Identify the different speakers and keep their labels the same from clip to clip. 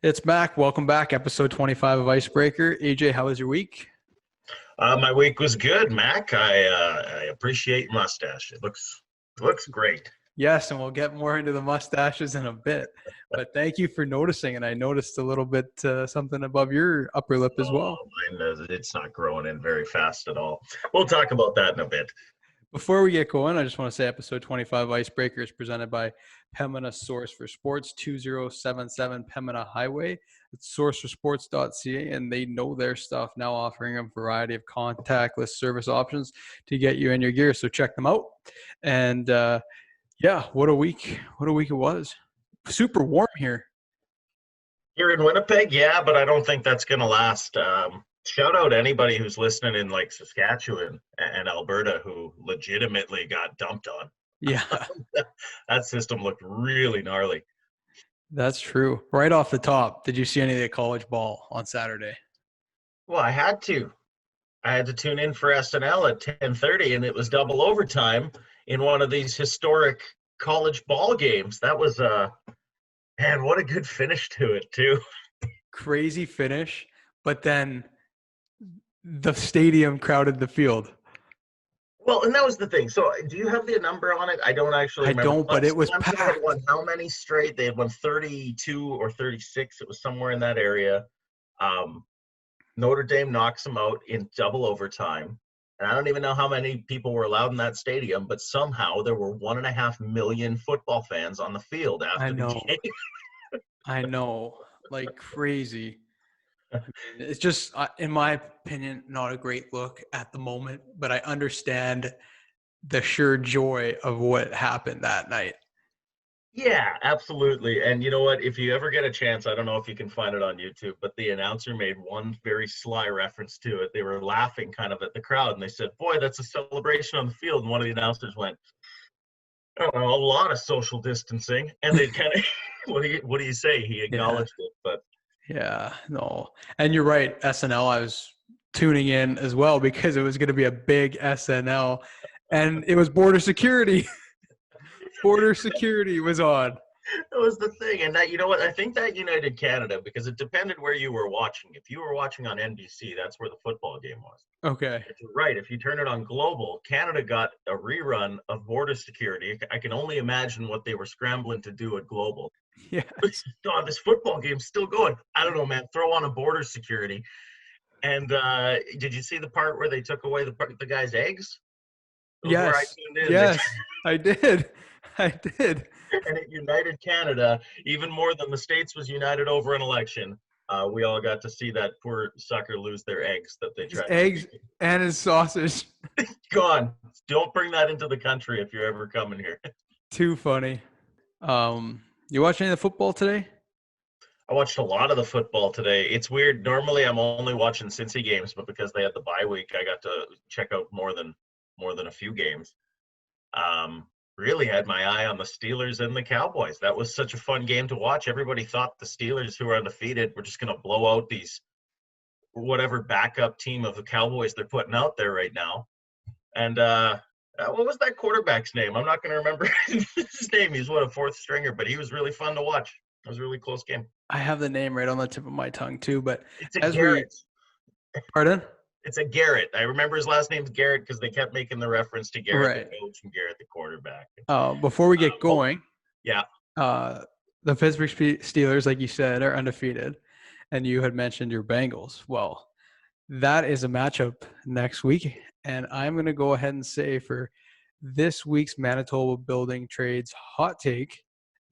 Speaker 1: It's Mac. Welcome back. Episode 25 of Icebreaker. AJ, how was your week?
Speaker 2: My week was good, Mac. I appreciate your mustache. It looks great.
Speaker 1: Yes, and we'll get more into the mustaches in a bit. But thank you for noticing. And I noticed a little bit something above your upper lip as
Speaker 2: Oh,
Speaker 1: well.
Speaker 2: it's not growing in very fast at all. We'll talk about that in a bit.
Speaker 1: Before we get going, I just want to say episode 25 of Icebreaker is presented by Pembina Source for Sports, 2077 Pembina Highway. It's sourceforsports.ca, and they know their stuff, now offering a variety of contactless service options to get you in your gear. So check them out. And yeah, what a week. What a week it was. Super warm here.
Speaker 2: Here in Winnipeg, yeah, but I don't think that's going to last. Shout out anybody who's listening in like Saskatchewan and Alberta who legitimately got dumped on.
Speaker 1: Yeah,
Speaker 2: That system looked really gnarly.
Speaker 1: that's true. Right off the top, did you see any of the college ball on Saturday?
Speaker 2: Well, I had to. I had to tune in for SNL at 10:30, and it was double overtime in one of these historic college ball games. That was man, what a good finish to it too.
Speaker 1: Crazy finish, but then the stadium crowded the field.
Speaker 2: Well, and that was the thing. So, do you have the number on it? I don't actually
Speaker 1: I
Speaker 2: remember.
Speaker 1: don't, but it was
Speaker 2: Clemson had
Speaker 1: packed.
Speaker 2: won how many straight? They had won 32 or 36. It was somewhere in that area. Um, Notre Dame knocks them out in double overtime. And I don't even know how many people were allowed in that stadium, but somehow there were 1.5 million football fans on the field
Speaker 1: I
Speaker 2: after the
Speaker 1: know.
Speaker 2: game.
Speaker 1: I know. Like crazy. It's just, in my opinion, not a great look at the moment, but I understand the sheer joy of what happened that night.
Speaker 2: Yeah, absolutely. And you know what? If you ever get a chance, I don't know if you can find it on YouTube, but the announcer made one very sly reference to it. They were laughing kind of at the crowd and they said, "Boy, that's a celebration on the field." And one of the announcers went, "I don't know, a lot of social distancing." And they kind of, what do you say? He
Speaker 1: Yeah.
Speaker 2: acknowledged it. But
Speaker 1: Yeah. No. And you're right. SNL, I was tuning in as well because it was going to be a big SNL and it was border security. Border security was on.
Speaker 2: that was the thing. And that, you know what? I think that united Canada because it depended where you were watching. If you were watching on NBC, that's where the football game was.
Speaker 1: Okay.
Speaker 2: If you're right, if you turn it on global, Canada got a rerun of border security. I can only imagine what they were scrambling to do at global.
Speaker 1: Yes.
Speaker 2: God, this football game's still going. I don't know, man. Throw on a border security. And did you see the part where they took away the guy's eggs? That was where I
Speaker 1: Yes.
Speaker 2: tuned in.
Speaker 1: Yes. I did. I did.
Speaker 2: And it united Canada even more than the states was united over an election. We all got to see that poor sucker lose their eggs that they
Speaker 1: His
Speaker 2: tried to
Speaker 1: eggs and his sausage.
Speaker 2: gone. Don't bring that into the country if you're ever coming here.
Speaker 1: Too funny. You watch any of the football today?
Speaker 2: I watched a lot of the football today. It's weird. Normally, I'm only watching Cincy games, but because they had the bye week, I got to check out more than a few games. Um, Really had my eye on the Steelers and the Cowboys. That was such a fun game to watch. Everybody thought the Steelers, who are undefeated, were just going to blow out these whatever backup team of the Cowboys they're putting out there right now. And what was that quarterback's name? I'm not going to remember his name. He's a fourth stringer, but he was really fun to watch. It was a really close game.
Speaker 1: I have the name right on the tip of my tongue too, but
Speaker 2: It's a
Speaker 1: as we
Speaker 2: Garrett.
Speaker 1: pardon?
Speaker 2: It's a Garrett. I remember his last name's Garrett because they kept making the reference to Garrett the
Speaker 1: Right.
Speaker 2: coach and Garrett the quarterback.
Speaker 1: Before we get going,
Speaker 2: Yeah.
Speaker 1: uh, the Pittsburgh Steelers, like you said, are undefeated, and you had mentioned your Bengals. Well, that is a matchup next week, and I'm going to go ahead and say for this week's Manitoba Building Trades hot take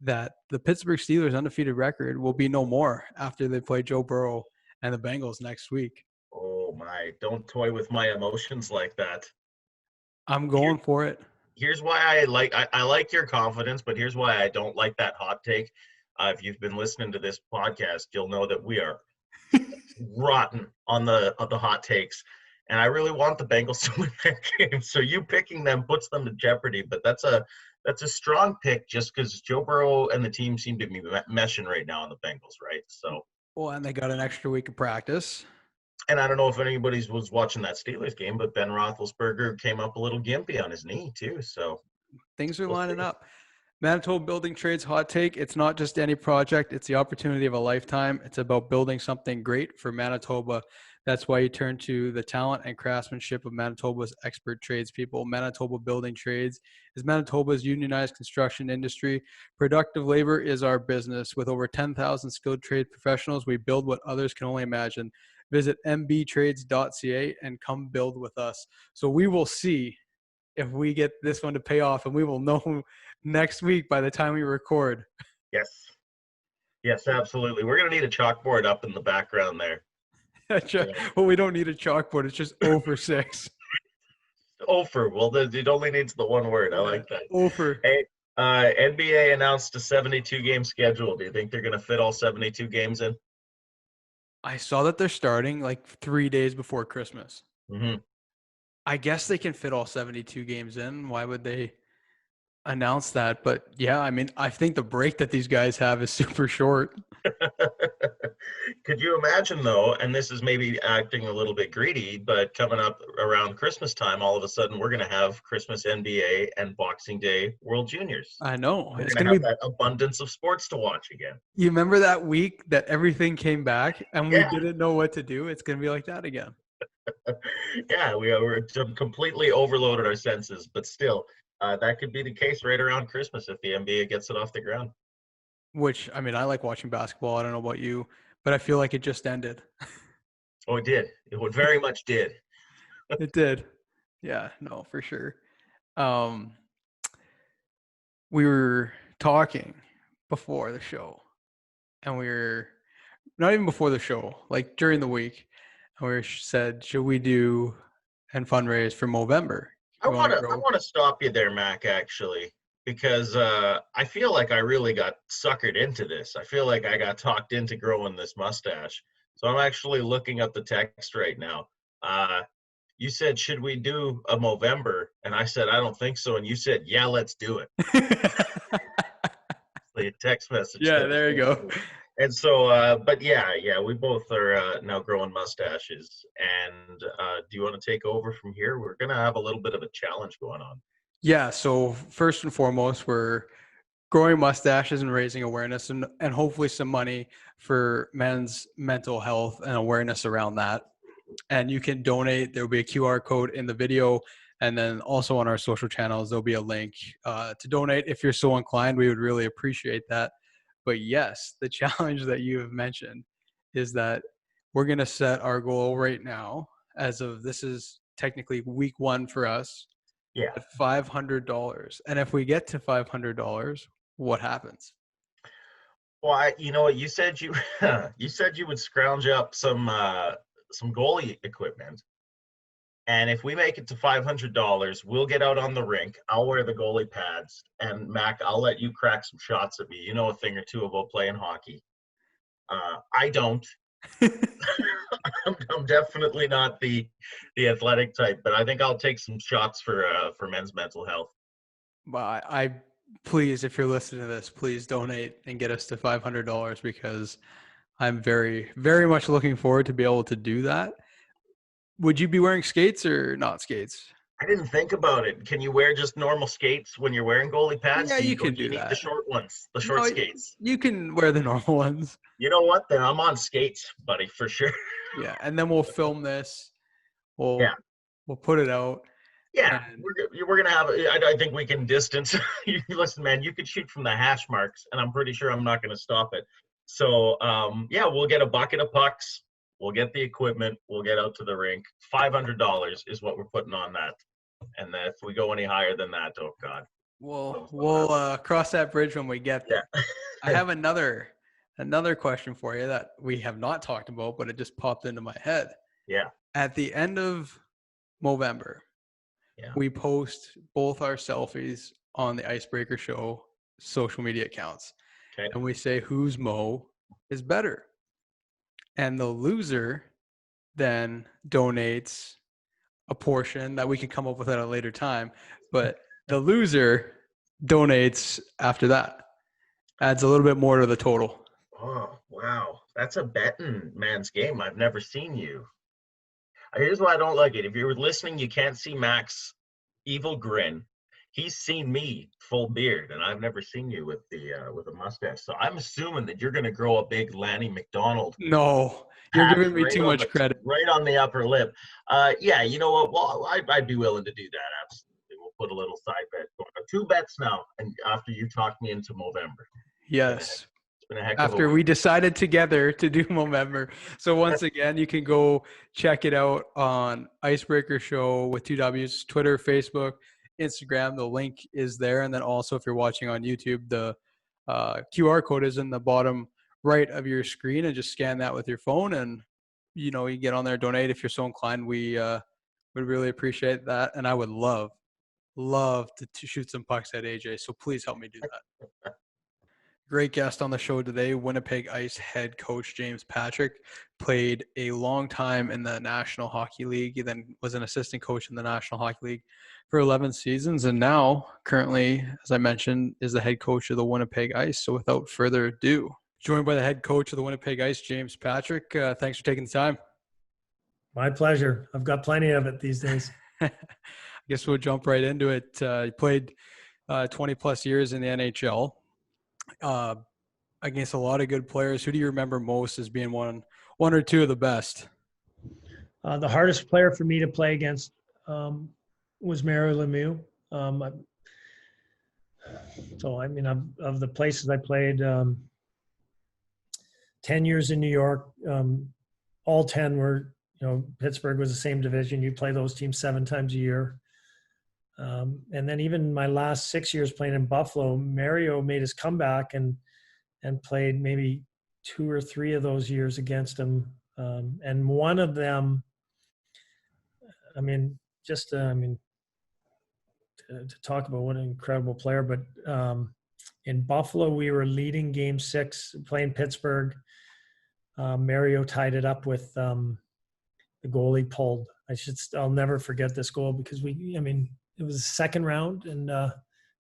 Speaker 1: that the Pittsburgh Steelers' undefeated record will be no more after they play Joe Burrow and the Bengals next week.
Speaker 2: Oh my! Don't toy with my emotions like that.
Speaker 1: I'm
Speaker 2: Here,
Speaker 1: going for it.
Speaker 2: here's why I like your confidence, but here's why I don't like that hot take. If you've been listening to this podcast, you'll know that we are rotten on the hot takes, and I really want the Bengals to win that game. So you picking them puts them to jeopardy. But that's a strong pick just because Joe Burrow and the team seem to be meshing right now on the Bengals, right? So,
Speaker 1: Well, and they got an extra week of practice.
Speaker 2: and I don't know if anybody was watching that Steelers game, but Ben Roethlisberger came up a little gimpy on his knee too. So
Speaker 1: Things are
Speaker 2: we'll
Speaker 1: lining
Speaker 2: see.
Speaker 1: up. Manitoba Building Trades hot take. It's not just any project, it's the opportunity of a lifetime. It's about building something great for Manitoba. That's why you turn to the talent and craftsmanship of Manitoba's expert tradespeople. Manitoba Building Trades is Manitoba's unionized construction industry. Productive labor is our business. With over 10,000 skilled trade professionals, we build what others can only imagine. Visit mbtrades.ca and come build with us. So we will see if we get this one to pay off, and we will know next week by the time we record.
Speaker 2: Yes. Yes, absolutely. We're going to need a chalkboard up in the background there.
Speaker 1: Well, we don't need a chalkboard. It's just 0 for 6.
Speaker 2: Ofer. Well, it only needs the one word. I like that.
Speaker 1: 0 for.
Speaker 2: Hey, NBA announced a 72-game schedule. Do you think they're going to fit all 72 games in?
Speaker 1: I saw that they're starting like 3 days before Christmas.
Speaker 2: Mm-hmm.
Speaker 1: I guess they can fit all 72 games in. Why would they announce that? But yeah, I mean, I think the break that these guys have is super short.
Speaker 2: Could you imagine, though, and this is maybe acting a little bit greedy, but coming up around Christmas time, all of a sudden we're going to have Christmas NBA and Boxing Day World Juniors.
Speaker 1: I know.
Speaker 2: We're
Speaker 1: It's
Speaker 2: going
Speaker 1: going
Speaker 2: to
Speaker 1: to
Speaker 2: have
Speaker 1: be.
Speaker 2: that abundance of sports to watch again.
Speaker 1: You remember that week that everything came back and we
Speaker 2: Yeah.
Speaker 1: didn't know what to do? It's going to be like that again.
Speaker 2: Yeah, we're completely overloaded our senses, but still, that could be the case right around Christmas if the NBA gets it off the ground.
Speaker 1: Which, I mean, I like watching basketball. I don't know about you, but I feel like it just ended.
Speaker 2: Oh, it did. It very much did.
Speaker 1: It did. Yeah, no, for sure. Um, we were talking before the show, and we were not even before the show, like during the week, and we said, should we do and fundraise for Movember?
Speaker 2: I
Speaker 1: We want
Speaker 2: want
Speaker 1: to
Speaker 2: to I
Speaker 1: grow.
Speaker 2: want to stop you there, Mac, actually, because I feel like I really got suckered into this. I feel like I got talked into growing this mustache. So I'm actually looking up the text right now. You said, should we do a Movember? And I said, I don't think so. And you said, yeah, let's do it. The text message
Speaker 1: Yeah,
Speaker 2: that was
Speaker 1: there you
Speaker 2: going
Speaker 1: go.
Speaker 2: through. And so, but yeah, we both are now growing mustaches. And do you want to take over from here? We're going to have a little bit of a challenge going on.
Speaker 1: Yeah, so first and foremost, we're growing mustaches and raising awareness and hopefully some money for men's mental health and awareness around that. And you can donate. There will be a QR code in the video. And then also on our social channels, there'll be a link to donate. If you're so inclined, we would really appreciate that. But yes, the challenge that you have mentioned is that we're going to set our goal right now, as of this is technically week 1 for us,
Speaker 2: Yeah.
Speaker 1: at $500. And if we get to $500, what happens?
Speaker 2: Well, you know what you said you said you would scrounge up some goalie equipment, and if we make it to $500, we'll get out on the rink. I'll wear the goalie pads, and Mac, I'll let you crack some shots at me. You know a thing or two about playing hockey. I don't. I'm definitely not the athletic type, but I think I'll take some shots for men's mental health.
Speaker 1: But I please, if you're listening to this, please donate and get us to $500 because I'm very, very much looking forward to be able to do that. Would you be wearing skates or not skates?
Speaker 2: I didn't think about it. Can you wear just normal skates when you're wearing goalie pads?
Speaker 1: Yeah, you
Speaker 2: Or
Speaker 1: can
Speaker 2: do you
Speaker 1: do
Speaker 2: need the
Speaker 1: that.
Speaker 2: short ones, the short
Speaker 1: No,
Speaker 2: skates?
Speaker 1: you can wear the normal ones.
Speaker 2: You know what? Then I'm on skates, buddy, for sure.
Speaker 1: Yeah, and then we'll film this.
Speaker 2: Yeah,
Speaker 1: We'll put it out.
Speaker 2: yeah.
Speaker 1: And
Speaker 2: We're gonna have. I think we can distance. Listen, man, you could shoot from the hash marks, and I'm pretty sure I'm not gonna stop it. So, yeah, we'll get a bucket of pucks. We'll get the equipment. We'll get out to the rink. $500 is what we're putting on that. And then if we go any higher than that, oh God.
Speaker 1: we'll cross that bridge when we get there.
Speaker 2: Yeah.
Speaker 1: I have another question for you that we have not talked about, but it just popped into my head.
Speaker 2: Yeah.
Speaker 1: At the end of Movember,
Speaker 2: Yeah.
Speaker 1: we post both our selfies on the Icebreaker Show social media accounts.
Speaker 2: Okay.
Speaker 1: And we say whose Mo is better. And the loser then donates a portion that we can come up with at a later time. But the loser donates after that. Adds a little bit more to the total.
Speaker 2: Oh, wow. That's a betting man's game. I've never seen you. Here's why I don't like it. If you're listening, you can't see Mac's evil grin. he's seen me full beard, and I've never seen you with a mustache. So I'm assuming that you're going to grow a big Lanny McDonald
Speaker 1: No, you're
Speaker 2: patch
Speaker 1: giving me too much credit.
Speaker 2: right on the upper lip. Yeah, you know what? Well, I'd be willing to do that. Absolutely, we'll put a little side bet going. 2 bets now, and after you talk me into Movember,
Speaker 1: Yes.
Speaker 2: it's been a heck of a
Speaker 1: After
Speaker 2: week.
Speaker 1: we decided together to do Movember. So once again, you can go check it out on Icebreaker Show with 2Ws, Twitter, Facebook, Instagram. The link is there. And then also if you're watching on YouTube, the QR code is in the bottom right of your screen, and just scan that with your phone, and you get on there, donate if you're so inclined. We would really appreciate that. And I would love to shoot some pucks at AJ. So please help me do that. Great guest on the show today, Winnipeg Ice head coach James Patrick. Played a long time in the National Hockey League, then was an assistant coach in the National Hockey League for 11 seasons, and now currently, as I mentioned, is the head coach of the Winnipeg Ice. So without further ado, joined by the head coach of the Winnipeg Ice, James Patrick. Thanks for taking the time.
Speaker 3: My pleasure. I've got plenty of it these days.
Speaker 1: I guess we'll jump right into it. You played 20 plus years in the NHL. Against a lot of good players. Who do you remember most as being one or two of the best?
Speaker 3: The hardest player for me to play against was Mario Lemieux. Of the places I played, 10 years in New York, all 10 were, Pittsburgh was the same division. You play those teams 7 times a year. And then even my last 6 years playing in Buffalo, Mario made his comeback and played maybe 2 or 3 of those years against him. And one of them, to talk about what an incredible player, but in Buffalo, we were leading game 6, playing Pittsburgh. Mario tied it up with the goalie pulled. I'll never forget this goal because it was the second round, and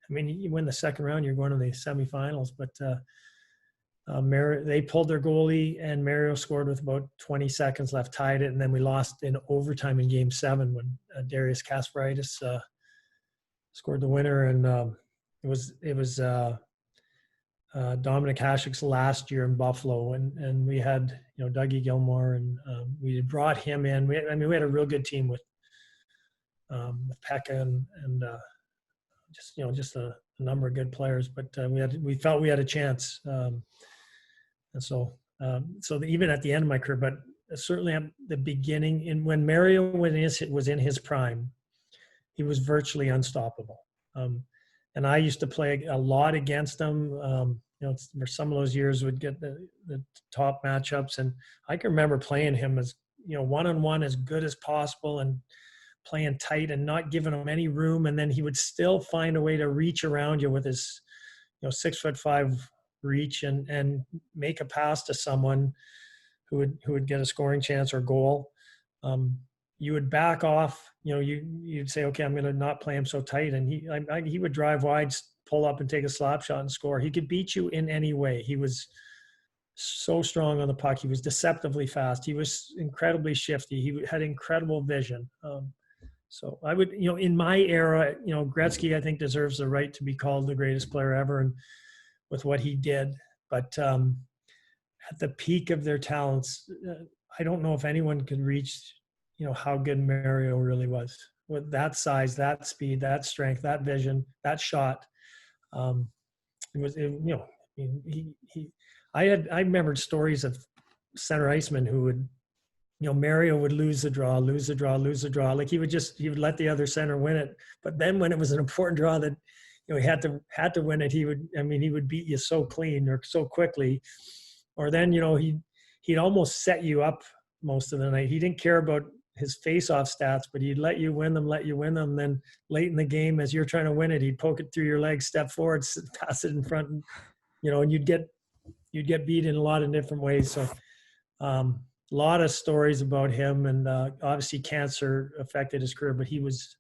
Speaker 3: you win the second round, you're going to the semifinals. But they pulled their goalie, and Mario scored with about 20 seconds left, tied it, and then we lost in overtime in Game 7 when Darius Kasparaitis scored the winner, and it was Dominic Hasek's last year in Buffalo, and we had Dougie Gilmore, and we had brought him in. We had a real good team with Pekka and just a number of good players, but we felt we had a chance, and so even at the end of my career, but certainly at the beginning, and when Mario was in his prime, he was virtually unstoppable. And I used to play a lot against him. For some of those years would get the top matchups, and I can remember playing him as one-on-one as good as possible and playing tight and not giving him any room, and then he would still find a way to reach around you with his 6'5" reach and make a pass to someone who would get a scoring chance or goal. You would back off, you'd say, okay, I'm going to not play him so tight, and he would drive wide, pull up and take a slap shot and score. He could beat you in any way. He was so strong on the puck. He was deceptively fast. He was incredibly shifty. He had incredible vision. So I would, in my era, Gretzky, I think, deserves the right to be called the greatest player ever, and with what he did. But at the peak of their talents, I don't know if anyone could reach, how good Mario really was with that size, that speed, that strength, that vision, that shot. I remembered stories of center icemen who would, Mario would lose the draw. Like he would let the other center win it. But then when it was an important draw that, he had to win it, he would beat you so clean or so quickly. Or then, he'd almost set you up most of the night. He didn't care about his face-off stats, but he'd let you win them. Then late in the game, as you're trying to win it, he'd poke it through your legs, step forward, pass it in front, and you'd get beat in a lot of different ways. So a lot of stories about him, and obviously cancer affected his career, but he was,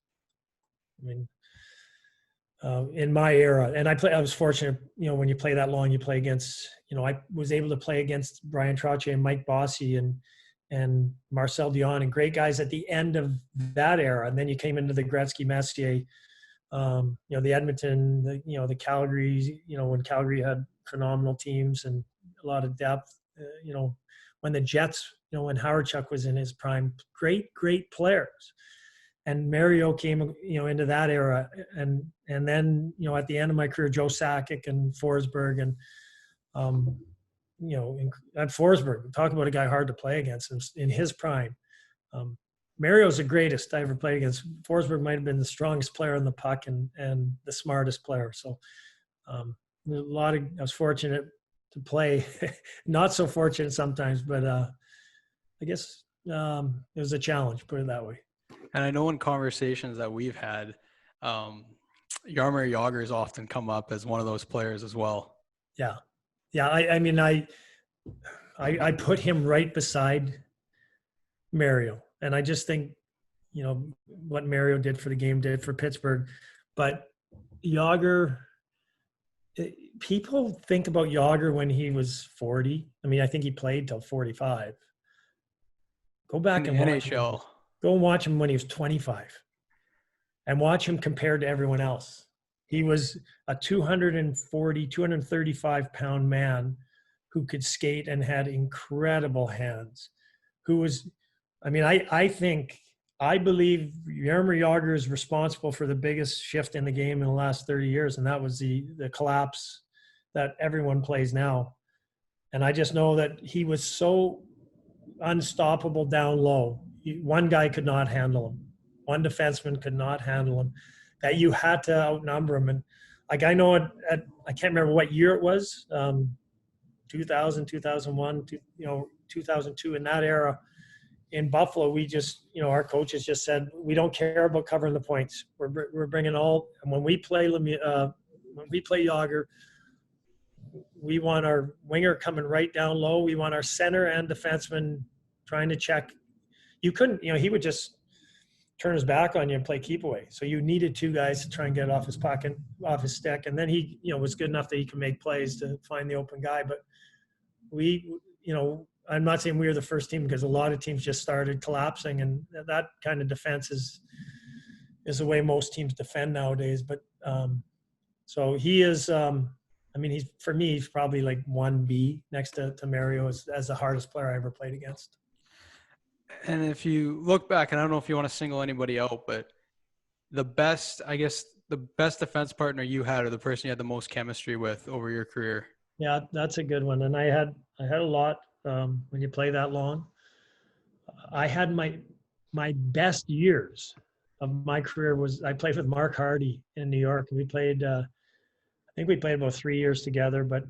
Speaker 3: in my era, and I was fortunate, when you play that long, you play against, I was able to play against Brian Trottier and Mike Bossy and Marcel Dion and great guys at the end of that era. And then you came into the Gretzky Messier The Edmonton, the Calgary, when Calgary had phenomenal teams and a lot of depth, when the Jets, when Howard Chuck was in his prime, great players. And Mario came, into that era. And then, at the end of my career, Joe Sakic and Forsberg and, at Forsberg, talk about a guy hard to play against in his prime. Mario's the greatest I ever played against. Forsberg might have been the strongest player on the puck and the smartest player. So I was fortunate to play, not so fortunate sometimes, but I guess it was a challenge, put it that way.
Speaker 1: And I know in conversations that we've had, Jaromir Jagr's often come up as one of those players as well.
Speaker 3: Yeah. I mean, I put him right beside Mario. And I just think, what Mario did for the game, did for Pittsburgh. But Jagr, people think about Jagr when he was 40. I mean, I think he played till 45. Go back and watch
Speaker 1: NHL.
Speaker 3: him. Go and watch him when he was 25. And watch him compared to everyone else. He was a 235-pound man who could skate and had incredible hands, I believe Jaromir Jagr is responsible for the biggest shift in the game in the last 30 years, and that was the collapse that everyone plays now. And I just know that he was so unstoppable down low. One guy could not handle him. One defenseman could not handle him. That you had to outnumber him. And I know I can't remember what year it was, 2000, 2001, 2002, in that era. In Buffalo, we just, our coaches just said, we don't care about covering the points. We're bringing all, and when we play Jagr, we want our winger coming right down low. We want our center and defenseman trying to check. You couldn't, he would just turn his back on you and play keep away. So you needed two guys to try and get off his puck and off his stick. And then he, was good enough that he could make plays to find the open guy. But we, I'm not saying we were the first team, because a lot of teams just started collapsing, and that kind of defense is the way most teams defend nowadays. But so he is, for me, he's probably like 1B next to Mario as the hardest player I ever played against.
Speaker 1: And if you look back, and I don't know if you want to single anybody out, but the best defense partner you had, or the person you had the most chemistry with over your career?
Speaker 3: Yeah, that's a good one. And I had a lot. When you play that long, I had my best years of my career I played with Mark Hardy in New York. We played, I think we played about 3 years together, but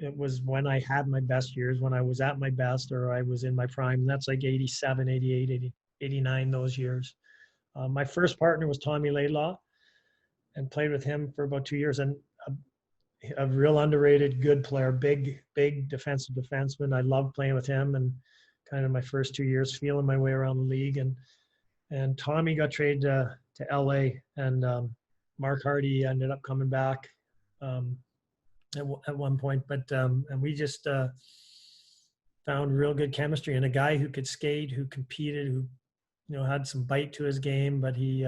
Speaker 3: it was when I had my best years, when I was at my best, or I was in my prime. That's like 87, 88, 80, 89, those years. My first partner was Tommy Laidlaw, and played with him for about 2 years. And a real underrated, good player, big defensive defenseman. I loved playing with him, and kind of my first 2 years feeling my way around the league. And Tommy got traded to LA, and Mark Hardy ended up coming back at one point. But and we just found real good chemistry, and a guy who could skate, who competed, who had some bite to his game, but he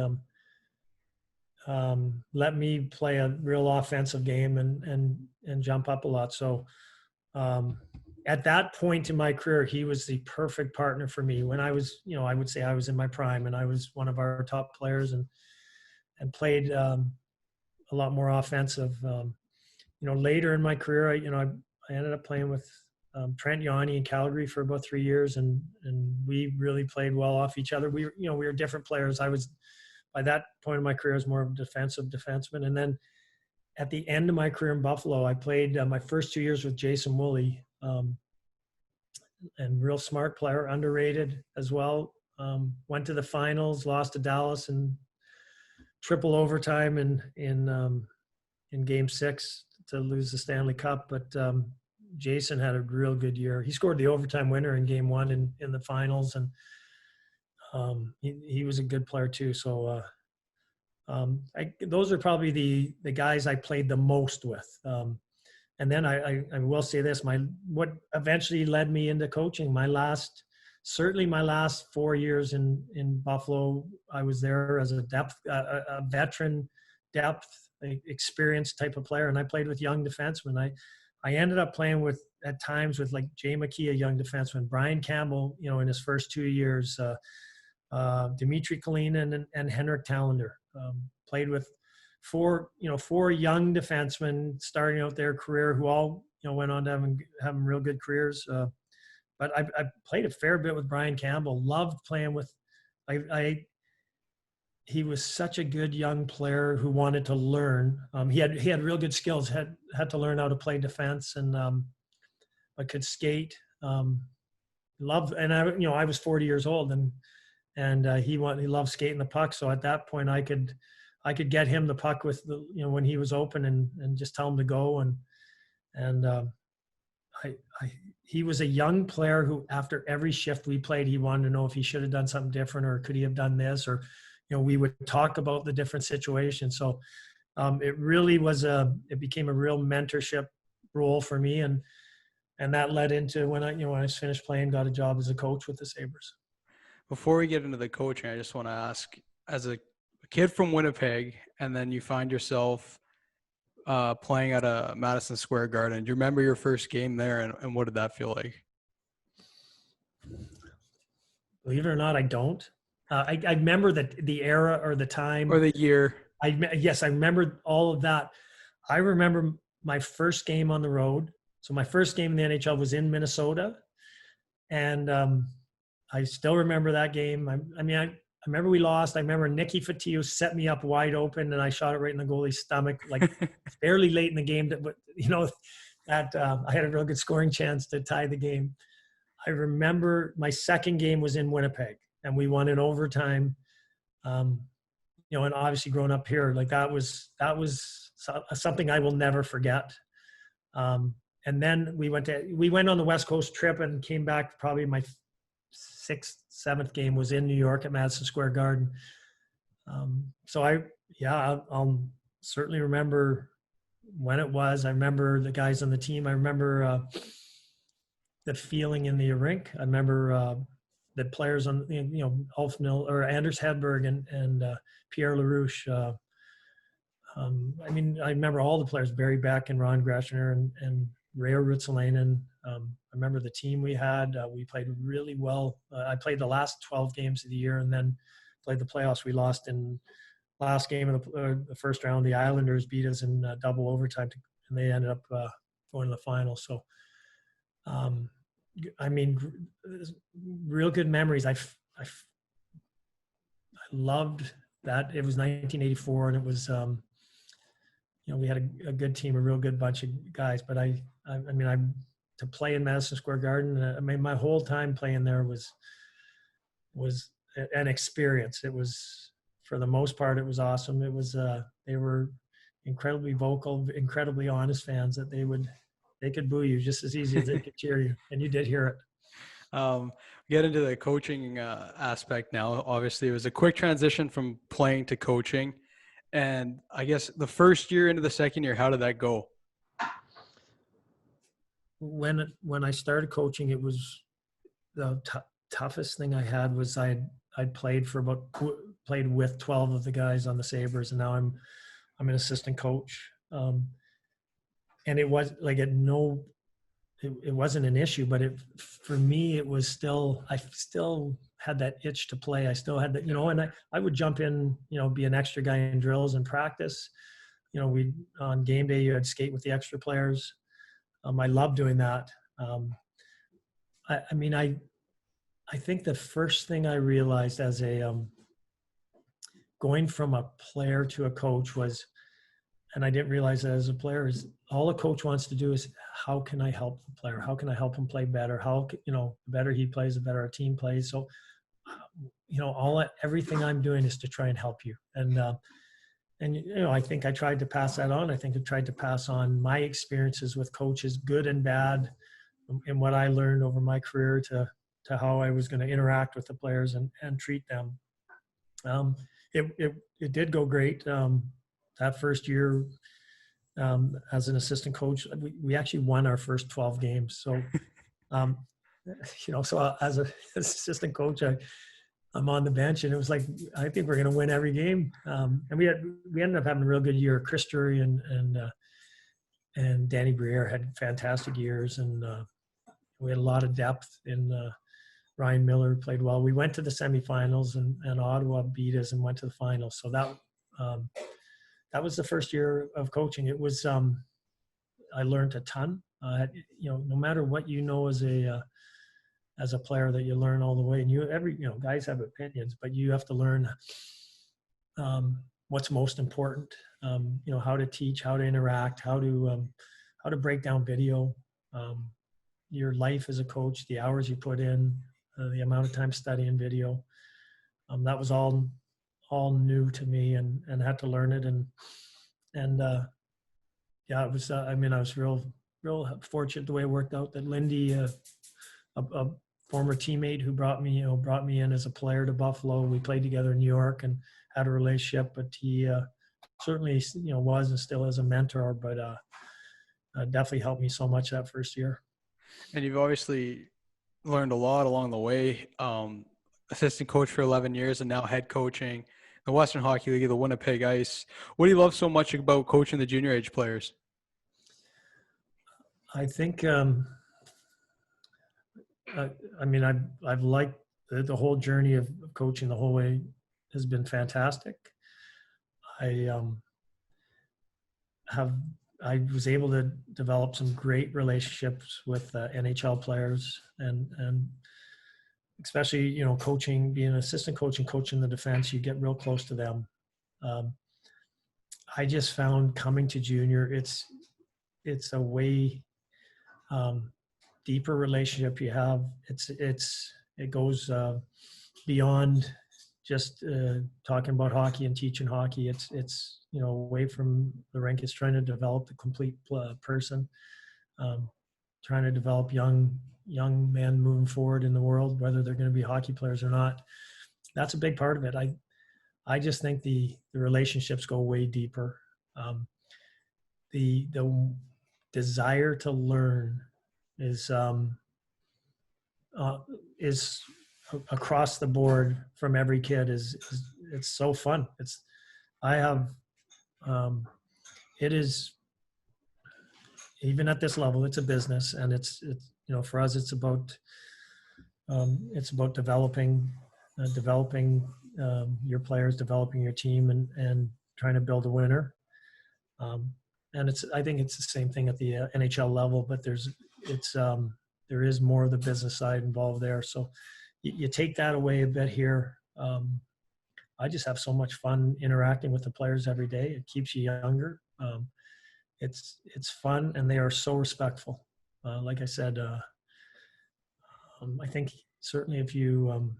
Speaker 3: let me play a real offensive game and jump up a lot. So at that point in my career, he was the perfect partner for me. When I was, I would say I was in my prime, and I was one of our top players, and played a lot more offensive. Later in my career, I ended up playing with Trent Yanni in Calgary for about 3 years, and we really played well off each other. We were different players. I was, by that point in my career, I was more of a defensive defenseman. And then at the end of my career in Buffalo, I played my first 2 years with Jason Woolley, and real smart player, underrated as well. Went to the finals, lost to Dallas in triple overtime in Game 6 to lose the Stanley Cup. But Jason had a real good year. He scored the overtime winner in Game 1 in the finals, and he was a good player too. So those are probably the guys I played the most with. And then I will say this, what eventually led me into coaching, my last certainly my last 4 years in Buffalo, I was there as a veteran depth, experienced type of player, and I played with young defensemen. I ended up playing with at times with like Jay McKee, a young defenseman, Brian Campbell, in his first 2 years, Dimitri Kalinin and Henrik Tallender. Played with four young defensemen starting out their career who all went on to having real good careers. But I played a fair bit with Brian Campbell. Loved playing with. He was such a good young player who wanted to learn. He had real good skills. Had to learn how to play defense and but could skate. Loved, and I was 40 years old and he loved skating the puck. So at that point I could get him the puck with when he was open and just tell him to go and he was a young player who after every shift we played, he wanted to know if he should have done something different or could he have done this, or we would talk about the different situations. So it really was it became a real mentorship role for me, and that led into when I finished playing, got a job as a coach with the Sabres.
Speaker 1: Before we get into the coaching, I just want to ask, as a kid from Winnipeg, and then you find yourself playing at a Madison Square Garden. Do you remember your first game there, and what did that feel like?
Speaker 3: Believe it or not, I don't. I remember the era or the time.
Speaker 1: Or the year.
Speaker 3: Yes, I remember all of that. I remember my first game on the road. So my first game in the NHL was in Minnesota. And I still remember that game. I remember we lost. I remember Nicky Fotiu set me up wide open, and I shot it right in the goalie's stomach, like fairly late in the game. But that I had a real good scoring chance to tie the game. I remember my second game was in Winnipeg, and we won in overtime. And obviously growing up here, like that was something I will never forget. And then we went on the West Coast trip and came back. Probably my 6th, 7th game was in New York at Madison Square Garden. So I'll certainly remember when it was. I remember the guys on the team. I remember the feeling in the rink. I remember the players on, Ulf Mill or Anders Hedberg and Pierre LaRouche. I remember all the players, Barry Beck and Ron Greschner and Ray Rutsalainen. I remember the team we had. We played really well. I played the last 12 games of the year and then played the playoffs. We lost in last game of the first round. The Islanders beat us in double overtime, and they ended up going to the final. So, real good memories. I loved that. It was 1984, and it was we had a good team, a real good bunch of guys. But to play in Madison Square Garden, my whole time playing there was an experience. It was, for the most part, it was awesome. It was they were incredibly vocal, incredibly honest fans that they could boo you just as easy as they could cheer you, and you did hear it.
Speaker 1: Get into the coaching aspect now. Obviously, it was a quick transition from playing to coaching. And I guess the first year into the second year, how did that go?
Speaker 3: When I started coaching, it was the toughest thing I had was I'd played with 12 of the guys on the Sabres, and now I'm an assistant coach. And it was like it wasn't an issue, but for me it was I still had that itch to play. I still had that, and I would jump in, be an extra guy in drills and practice. We on game day you had skate with the extra players. I love doing that. I think the first thing I realized as going from a player to a coach was, and I didn't realize that as a player, is all a coach wants to do is, how can I help the player? How can I help him play better? How, the better he plays, the better our team plays. So, everything I'm doing is to try and help you. And I think I tried to pass that on. I think I tried to pass on my experiences with coaches, good and bad, and what I learned over my career to how I was going to interact with the players and treat them. It did go great. That first year as an assistant coach, we actually won our first 12 games. So So as an assistant coach, I'm on the bench, and it was like, I think we're going to win every game. And we ended up having a real good year. Chris Drury and Danny Briere had fantastic years, and we had a lot of depth in Ryan Miller played well. We went to the semifinals, and Ottawa beat us and went to the finals. So that was the first year of coaching. It was I learned a ton. No matter what as a player, that you learn all the way. And guys have opinions, but you have to learn what's most important. How to teach, how to interact, how to break down video. Your life as a coach, the hours you put in, the amount of time studying video. That was all new to me, and had to learn it. Yeah, it was. I was real fortunate the way it worked out. That Lindy, a former teammate who brought me in as a player to Buffalo. We played together in New York and had a relationship. But he certainly, was and still is a mentor. But definitely helped me so much that first year.
Speaker 1: And you've obviously learned a lot along the way. Assistant coach for 11 years and now head coaching the Western Hockey League, the Winnipeg Ice. What do you love so much about coaching the junior age players?
Speaker 3: I think, I've liked the whole journey of coaching the whole way has been fantastic. I was able to develop some great relationships with NHL players, and especially, coaching, being an assistant coach and coaching the defense, you get real close to them. I just found coming to junior, it's a way deeper relationship you have. It goes beyond just talking about hockey and teaching hockey. It's away from the rink. It's trying to develop the complete person, trying to develop young men moving forward in the world, whether they're going to be hockey players or not. That's a big part of it. I just think the relationships go way deeper. The desire to learn is across the board from every kid. It's so fun. It is, even at this level, it's a business, and it's for us, it's about developing your players, developing your team, and trying to build a winner. And I think it's the same thing at the NHL level, but there is more of the business side involved there. So you take that away a bit here. I just have so much fun interacting with the players every day. It keeps you younger. It's fun, and they are so respectful. Like I said, I think certainly if you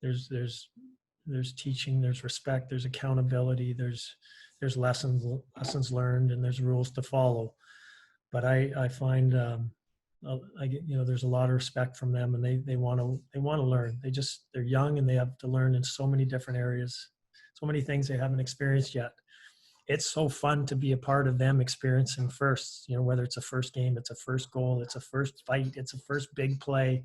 Speaker 3: there's teaching, there's respect, there's accountability, there's lessons learned, and there's rules to follow. But I find I get, there's a lot of respect from them, and they want to learn. They're young, and they have to learn in so many different areas, so many things they haven't experienced yet. It's so fun to be a part of them experiencing firsts, whether it's a first game, it's a first goal, it's a first fight, it's a first big play.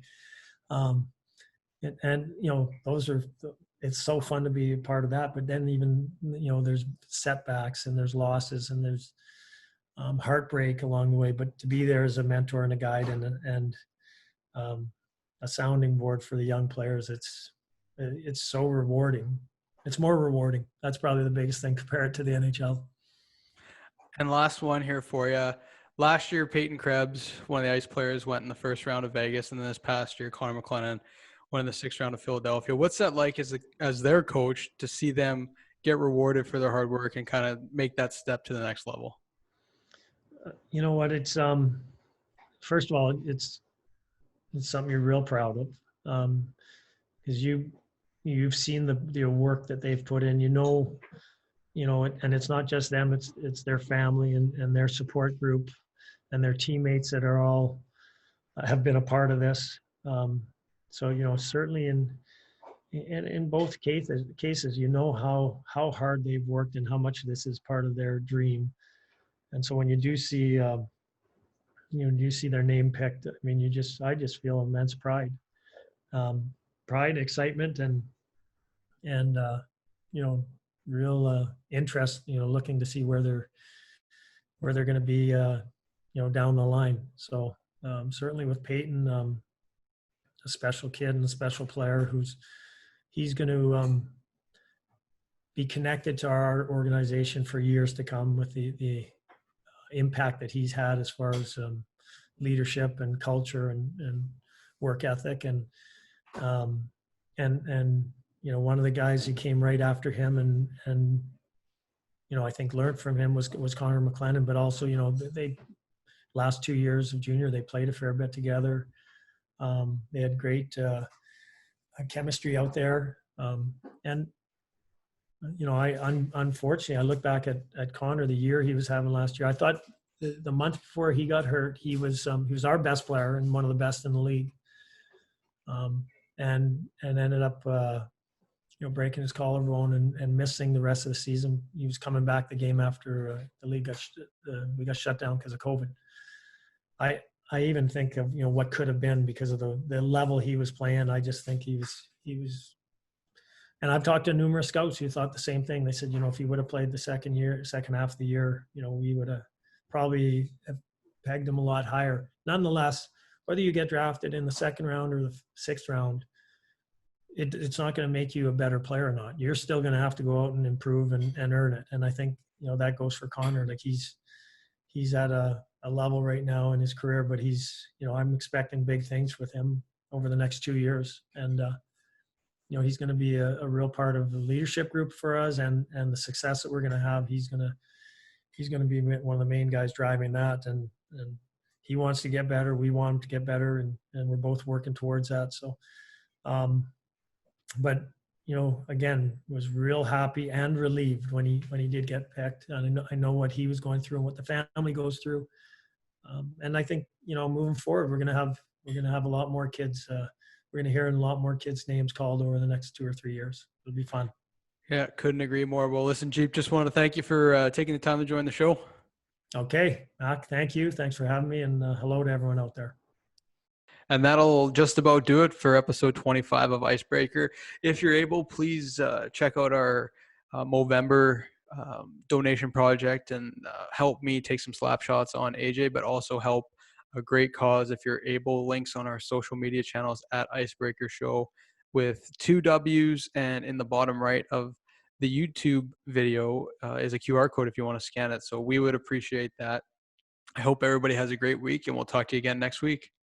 Speaker 3: It's so fun to be a part of that. But then even, there's setbacks, and there's losses, and there's heartbreak along the way. But to be there as a mentor and a guide and a sounding board for the young players, it's so rewarding. It's more rewarding. That's probably the biggest thing compared to the NHL.
Speaker 1: And last one here for you. Last year, Peyton Krebs, one of the Ice players, went in the first round of Vegas, and then this past year, Connor McLennan went in the sixth round of Philadelphia. What's that like as their coach, to see them get rewarded for their hard work and kind of make that step to the next level?
Speaker 3: You know what? It's first of all, it's something you're real proud of, because you've seen the work that they've put in. And it's not just them; it's their family and their support group and their teammates that are all have been a part of this. So certainly in both cases, how hard they've worked and how much this is part of their dream. And so when you do see you see their name picked, I mean, I just feel immense pride, pride, excitement, and real interest, looking to see where they're going to be, down the line. So certainly with Peyton, a special kid and a special player he's going to be connected to our organization for years to come with the impact that he's had as far as leadership and culture and work ethic um, and one of the guys who came right after him and I think learned from him was Connor McLennan, but also they last 2 years of junior they played a fair bit together. They had great chemistry out there, and unfortunately I look back at Connor the year he was having last year. I thought the month before he got hurt, he was our best player and one of the best in the league, and ended up breaking his collarbone and missing the rest of the season. He was coming back the game after the league we got shut down because of COVID. I even think of what could have been because of the level he was playing. I just think he was. And I've talked to numerous scouts who thought the same thing. They said, if he would have played the second half of the year, we would have probably have pegged him a lot higher. Nonetheless, whether you get drafted in the second round or the sixth round, it's not going to make you a better player or not. You're still going to have to go out and improve and earn it. And I think, that goes for Connor. Like he's at a level right now in his career, but I'm expecting big things with him over the next 2 years. And, he's going to be a real part of the leadership group for us and the success that we're going to have. He's going to be one of the main guys driving that. And he wants to get better. We want him to get better. And we're both working towards that. So, but again, was real happy and relieved when he did get picked. And I know what he was going through and what the family goes through. And I think, moving forward, we're going to have a lot more kids. We're going to hear a lot more kids' names called over the next 2 or 3 years. It'll be fun.
Speaker 1: Yeah, couldn't agree more. Well, listen, Jeep, just want to thank you for taking the time to join the show.
Speaker 3: Okay, Mac, thank you. Thanks for having me, and hello to everyone out there.
Speaker 1: And that'll just about do it for episode 25 of Icebreaker. If you're able, please check out our Movember donation project and help me take some slap shots on AJ, but also help a great cause if you're able. Links on our social media channels at Icebreaker Show with 2 W's, and in the bottom right of the YouTube video is a QR code if you want to scan it. So we would appreciate that. I hope everybody has a great week, and we'll talk to you again next week.